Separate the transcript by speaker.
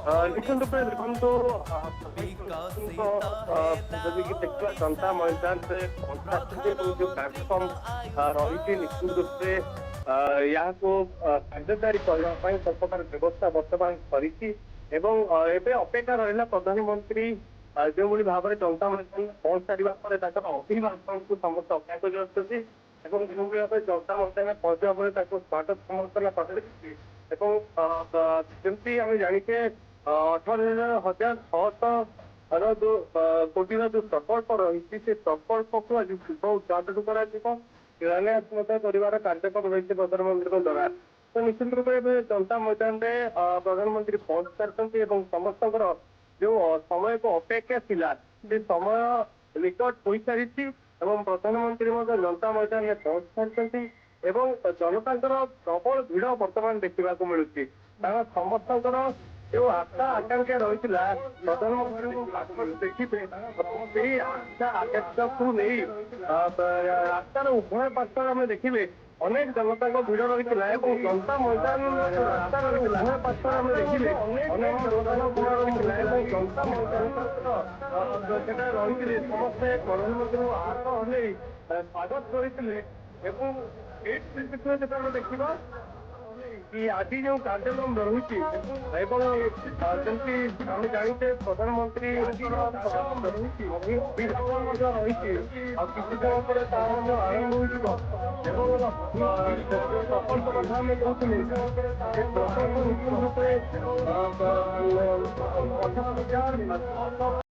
Speaker 1: ନିଶ୍ଚିତ ରୂପେ ଦେଖନ୍ତୁ ଯଦି ଦେଖିବା ଜନତା ମଇଦାନରେ ଯୋଉ କାର୍ଯ୍ୟକ୍ରମ ରହିଛି ନିଶ୍ଚିତ ରୂପେ ଏହାକୁ କାର୍ଯ୍ୟକାରୀ କରିବା ପାଇଁ ସରକାର ବ୍ୟବସ୍ଥା ବର୍ତ୍ତମାନ କରିଛି ଏବଂ ଏବେ ଅପେକ୍ଷା ରହିଲା ପ୍ରଧାନମନ୍ତ୍ରୀ ଯେଉଁଭଳି ଭାବରେ ଜନତା ମଇଦାନ ପହଞ୍ଚ ସାରିବା ପରେ ତାଙ୍କର ଅଭିଭାଷଣକୁ ସମସ୍ତେ ଅପେକ୍ଷା କରି ଆସୁଛନ୍ତି ଏବଂ ଯେଉଁଭଳି ଭାବରେ ଜନତା ମଇଦାନରେ ପହଞ୍ଚିବା ପରେ ତାକୁ ସ୍ୱାଗତ ସମର୍ଥନ କରାଯାଇଛି ଏବଂ ଯେମିତି ଆମେ ଜାଣିଛେ 18,600 ଯୋଉ କୋଟିର ଯୋଉ ପ୍ରକଳ୍ପ ରହିଛି ସେ ପ୍ରକଳ୍ପକୁ ଆଜି ଶୁଭ ଉଦ୍ଘାଟନ କରାଯିବ ଶିଳାନ୍ୟାସ ମଧ୍ୟ କରିବାର କାର୍ଯ୍ୟକ୍ରମ ରହିଛି ପ୍ରଧାନମନ୍ତ୍ରୀଙ୍କ ଦ୍ୱାରା ତ ନିଶ୍ଚିତ ରୂପେ ଏବେ ଜନତା ମଇଦାନରେ ପ୍ରଧାନମନ୍ତ୍ରୀ ପହଞ୍ଚି ସାରିଛନ୍ତି ଏବଂ ସମସ୍ତଙ୍କର ଯୋଉ ସମୟକୁ ଅପେକ୍ଷା ଥିଲା ସେ ସମୟ ନିକଟ ହୋଇସାରିଛି ଏବଂ ପ୍ରଧାନମନ୍ତ୍ରୀ ମଧ୍ୟ ଜନତା ମଇଦାନରେ ପହଞ୍ଚି ସାରିଛନ୍ତି ଏବଂ ଜନତାଙ୍କର ପ୍ରବଳ ଭିଡ ବର୍ତ୍ତମାନ ଦେଖିବାକୁ ମିଳୁଛି କାରଣ ସମସ୍ତଙ୍କର ଯୋଉ ଆଶା ଆକାଂକ୍ଷା ରହିଥିଲା ପ୍ରଧାନମନ୍ତ୍ରୀଙ୍କୁ ପାଖରୁ ଦେଖିବେ ସେଇ ଆଶା ଆକାଂକ୍ଷାକୁ ନେଇ ରାସ୍ତାର ଉଭୟ ପାର୍ଶ୍ୱରେ ଆମେ ଦେଖିବେ ଅନେକ ଜନତାଙ୍କ ଭିଡ ରହିଥିଲା ଏବଂ ଜନତା ମଇଦାନ ରାସ୍ତାର ଉଭୟ ପାର୍ଶ୍ୱରେ ଆମେ ଦେଖିଲେ ଅନେକ ଜନତାଙ୍କ ଭିଡ ରହିଥିଲା ଏବଂ ଜନତା ମଇଦାନ ସେଟା ରହିଥିଲେ ସମସ୍ତେ ପ୍ରଧାନମନ୍ତ୍ରୀଙ୍କୁ ହାତ ହଲେଇ ସ୍ୱାଗତ କରିଥିଲେ ଏବଂ ଯେତେବେଳେ ଦେଖିବା କି ଆଜି ଯୋଉ କାର୍ଯ୍ୟକ୍ରମ ରହିଛି ଏବଂ ଯେମିତି ଆମେ ଜାଣିଛେ ପ୍ରଧାନମନ୍ତ୍ରୀ ଅଭିଭାଷଣ ମଧ୍ୟ ରହିଛି ଆଉ କିଛି ସମୟ ପରେ ତାହା ମଧ୍ୟ ଆରମ୍ଭ ହୋଇଯିବ ଏବଂ ପ୍ରକଳ୍ପ କଥା ଆମେ କହୁଥିଲେ ସେ ପ୍ରକଳ୍ପ ନିଶ୍ଚିତ ରୂପେ 50,000